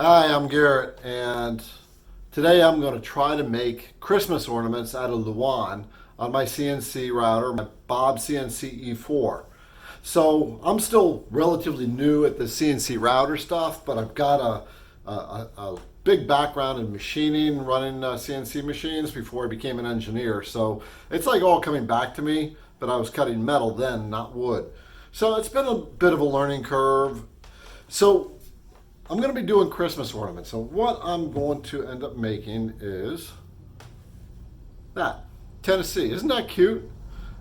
Hi, I'm Garrett, and today I'm going to try to make Christmas ornaments out of Luan on my CNC router, my BobsCNC E4. So I'm still relatively new at the CNC router stuff, but I've got a big background in machining, running CNC machines before I became an engineer. So it's like all coming back to me, but I was cutting metal then, not wood. So it's been a bit of a learning curve. So I'm going to be doing Christmas ornaments. So what I'm going to end up making is that Tennessee. Isn't that cute?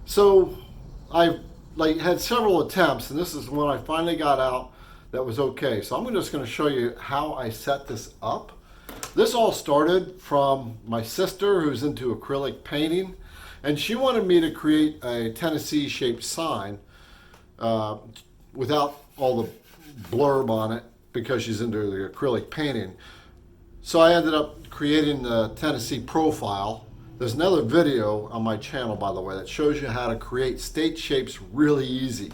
So I had several attempts, and this is one I finally got out that was okay. So I'm just going to show you how I set this up. This all started from my sister, who's into acrylic painting, and she wanted me to create a Tennessee shaped sign without all the blurb on it, because she's into the acrylic painting. So I ended up creating the Tennessee profile. There's another video on my channel, by the way, that shows you how to create state shapes really easy.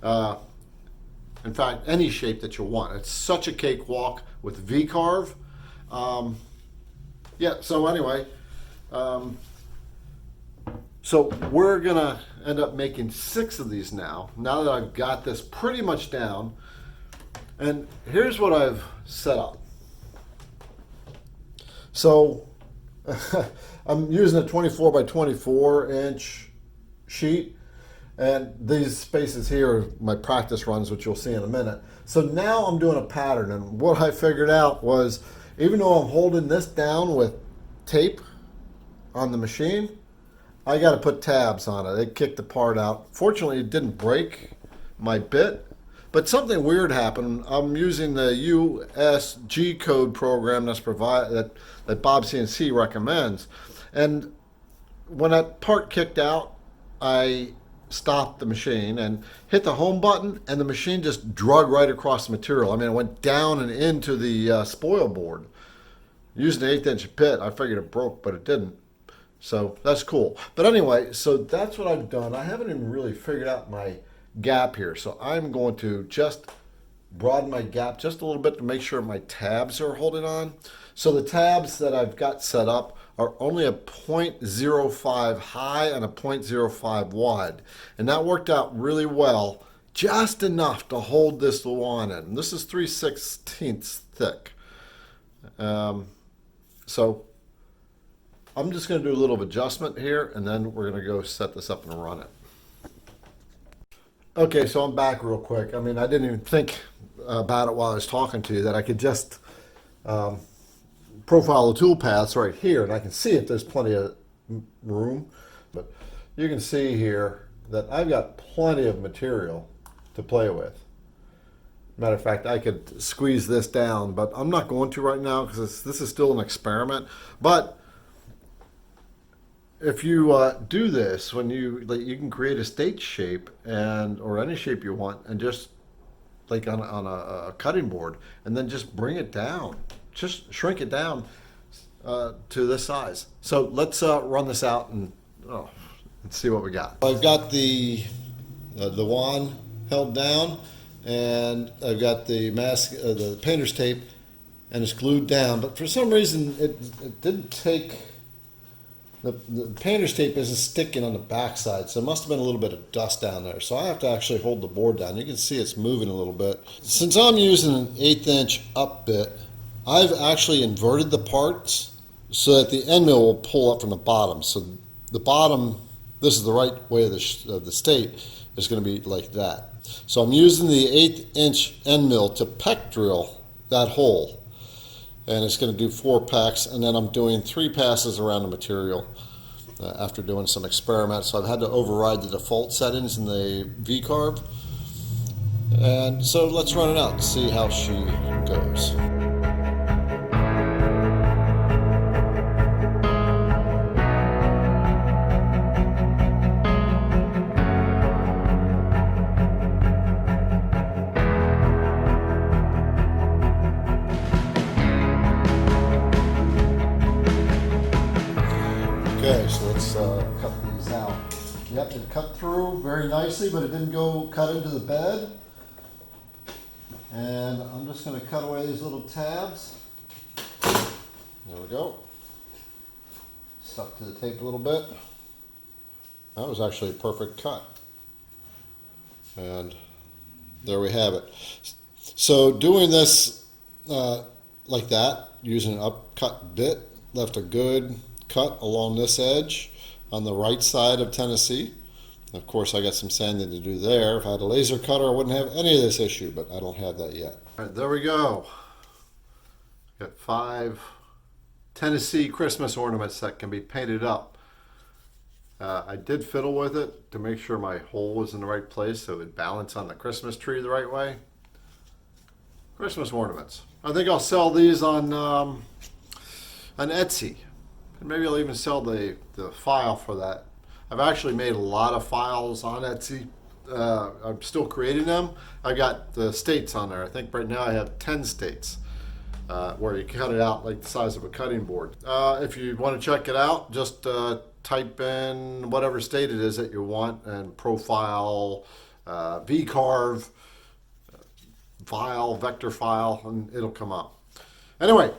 In fact, any shape that you want. It's such a cakewalk with V-carve. So anyway, so we're gonna end up making 6 of these now that I've got this pretty much down. And here's what I've set up. So I'm using a 24 by 24 inch sheet, and these spaces here are my practice runs, which you'll see in a minute. So now I'm doing a pattern, and what I figured out was, even though I'm holding this down with tape on the machine, I got to put tabs on it. It kicked the part out. Fortunately, it didn't break my bit. But something weird happened. I'm using the USG code program that BobsCNC recommends. And when that part kicked out, I stopped the machine and hit the home button, and the machine just drug right across the material. I mean, it went down and into the spoil board. Using an 1/8 inch bit, I figured it broke, but it didn't. So that's cool. But anyway, so that's what I've done. I haven't even really figured out my gap here, so I'm going to just broaden my gap just a little bit to make sure my tabs are holding on. So the tabs that I've got set up are only a 0.05 high and a 0.05 wide, and that worked out really well, just enough to hold this Luan in. This is 3/16 thick. So I'm just going to do a little adjustment here, and then we're going to go set this up and run it. Okay, so I'm back real quick. I mean, I didn't even think about it while I was talking to you, that I could just profile the tool paths right here, and I can see it. There's plenty of room, but you can see here that I've got plenty of material to play with. Matter of fact, I could squeeze this down, but I'm not going to right now because this is still an experiment. But if you do this, when you can create a state shape or any shape you want, and just like on a cutting board, and then just bring it down, just shrink it down to this size. So let's run this out and let's see what we got. I've got the wand held down, and I've got the mask, the painter's tape, and it's glued down. But for some reason, it didn't take. The painter's tape isn't sticking on the backside, so it must have been a little bit of dust down there. So I have to actually hold the board down. You can see it's moving a little bit. Since I'm using an 1/8 inch up bit, I've actually inverted the parts so that the end mill will pull up from the bottom. So the bottom, this is the right way of the state, is going to be like that. So I'm using the 1/8 inch end mill to peck drill that hole. And it's going to do 4 pecks, and then I'm doing 3 passes around the material after doing some experiments. So I've had to override the default settings in the V-carve. And so let's run it out and see how she goes. Okay, so let's cut these out. Yep, it cut through very nicely, but it didn't go cut into the bed. And I'm just going to cut away these little tabs. There we go. Stuck to the tape a little bit. That was actually a perfect cut. And there we have it. So doing this like that, using an upcut bit, left a good cut along this edge on the right side of Tennessee. Of course, I got some sanding to do there. If I had a laser cutter, I wouldn't have any of this issue, but I don't have that yet. All right, there we go. Got 5 Tennessee Christmas ornaments that can be painted up. I did fiddle with it to make sure my hole was in the right place so it would balance on the Christmas tree the right way. Christmas ornaments. I think I'll sell these on Etsy. And maybe I'll even sell the file for that. I've actually made a lot of files on Etsy. I'm still creating them. I got the states on there. I think right now I have 10 states where you cut it out like the size of a cutting board. If you want to check it out, just type in whatever state it is that you want and profile, V-carve, file, vector file, and it'll come up. Anyway,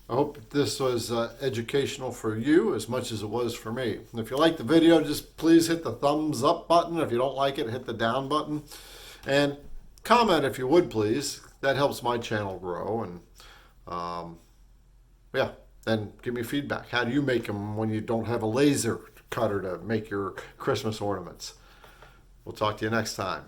I hope this was educational for you as much as it was for me. And if you like the video, just please hit the thumbs up button. If you don't like it, hit the down button. And comment if you would, please. That helps my channel grow. And yeah, then give me feedback. How do you make them when you don't have a laser cutter to make your Christmas ornaments? We'll talk to you next time.